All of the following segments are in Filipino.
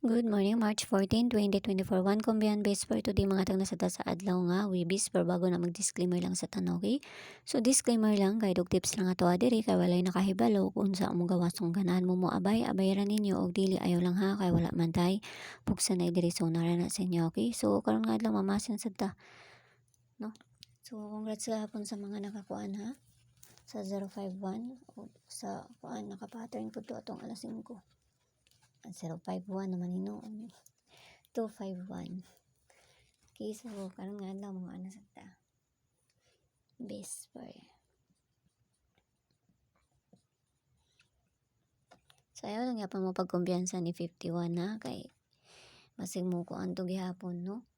Good morning, March 14, 2024. One kumbiyan base for today mga tang nasa sa adlaw nga wibis pero bago na mag-disclaimer lang sa tanong, okay? So disclaimer lang, kay dog tips lang ato adiri kay walay nakahibalo kung sa among gawasong ganahan mo abayran ninyo og dili ayaw lang ha kay wala man tay pugsa na diri so nara na sa inyo, okay? So karon nga adlaw mamasin sad ta, no? So congrats sa hapon sa mga nakakuan ha sa 051 o sa kuan naka-pattern ko to atong alas 5. 051 naman hinoon 251. Okay, so karon nga adlaw mga anak sa ta best for so ayaw lang yapon mo pagkumbiyansa ni 51 na kay masig mo ko anto gihapon, no?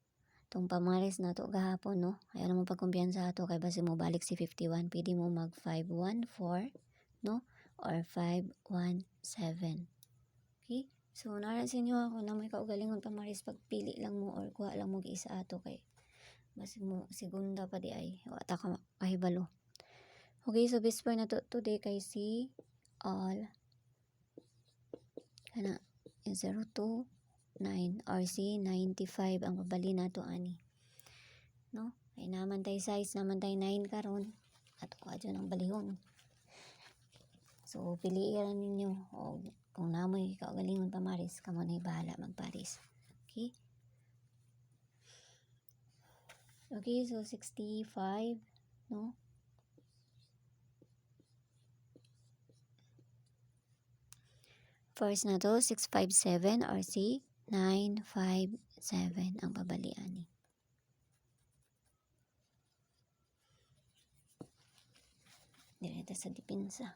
Tong pamaris na to gahapon, no? Ayaw lang mo pagkumbiyansa ato kay basi mo balik si 51 pwede mo mag 514, no? Or 517. Okay? So, nara sa inyo ako na may kaugalingon pamaris pagpili lang mo or kuha lang mo isa ato kay basi mo segunda pa di ay wata ka kahibalo. Okay, so best for na to today kay si all kana 029 or si 95 ang pabali nato ani, no? Kay naman tay size naman tay 9 karon ato ko adyo ng balihon. So piliin ninyo o kung namoy kaugalingon pamaris kamo na bahala magparis. Okay? Okay, so 65, no? First na to, 657 or si 957 ang pabalian ni. Direta sa dipinsa.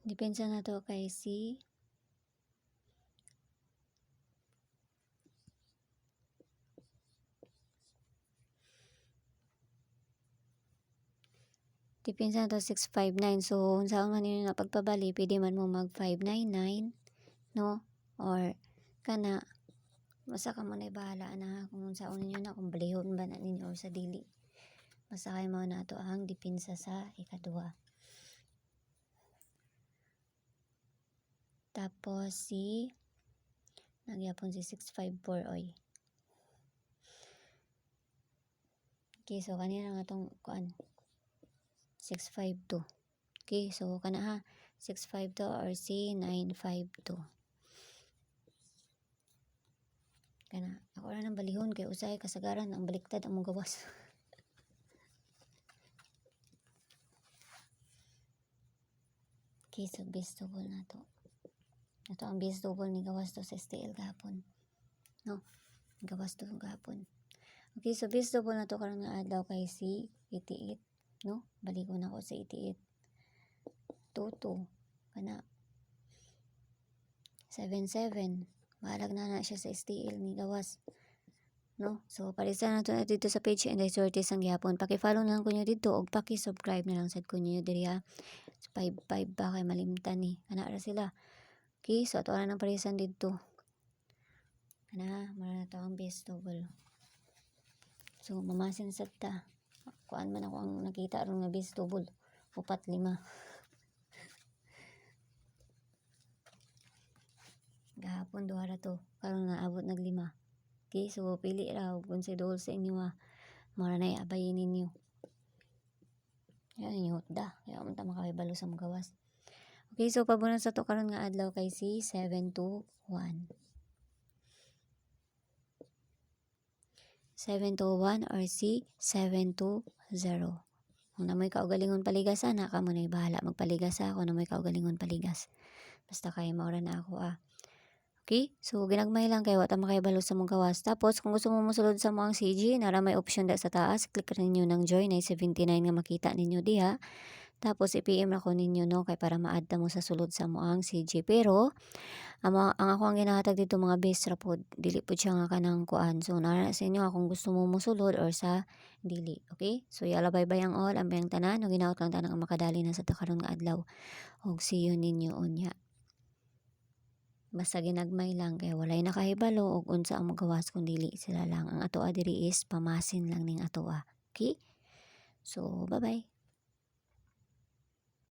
Depensa na to kay si depensa na to 659. So, saan man yun na pagpabali, pwede man mo mag 599, no? Or, kana, basta ka mo na bahala na kung saan ninyo na, kung balihon ba na ninyo or sa dili. Basta kayo mo na to ang depensa sa ikadua. Tapos si nagyapon si 654 oy. Okay, so kanina nga tong kuan 652. Okay, so kana ha 652 or si 952. Kana ako ra nang balihon kay usay kasagaran ang baliktad ang mong gawas. Okay, so base double na to. Ito ang base double ni gawas to sa STL gahapon. No? Gawas to gahapon. Okay, so base double na to karon nga adlaw kay si 88, no? Balik ko na ko sa 88. 22 kana 77. Balag na siya sa STL ni gawas. No? So, parisa na to na dito sa page and I sorties ang gihapon. Paki-follow na lang ko nyo dito o paki-subscribe na lang sad ko nyo diri ha. 5-5 ba kay malimtan ni. Ana ra sila. Okay, so ato na ng parisan dito. Ana, mara na to ang base double. So, mamasin sad ta. Kuan man ako ang nakita ron nga base double. 4-5. Gahapon duha ra to. Karon nga abot nag 5. Okay, so pili ra kung sa dol sa inyo ha. Mara na abayin ninyo. Yan ninyo da. Kaya man ta makahibalo sa mga gawas. Okay, so pabunod sa to karon nga adlaw kay si 721. 721 or si 720. Kung namoy kaugalingon paligas ana kamo na bahala magpaligas ako namoy kaugalingon paligas. Basta kay maura na ako Okay, so ginagmay lang kay wata makahibalo sa mong gawas. Tapos kung gusto mo mosulod sa mo ang CG, nara may option da sa taas, click rin ninyo ng join ay 79 nga makita ninyo diha. Tapos i-PM ako ninyo no kay para ma-add mo sa sulod sa mo ang CG. Pero ang ako ang ginahatag dito mga base ra pod, dili pod siya nga kanang kuan. So nara sa inyo kung gusto mo mosulod or sa dili. Okay? So yala bye-bye ang all, ang bayang tanan, no ginaot lang tanang makadali na sa takaron nga adlaw. Og see you ninyo unya. Basta ginagmay lang kay walay nakahibalo og unsa ang magawas kun dili sila lang. Ang atoa diri is pamasin lang ning atoa. Okay? So bye-bye.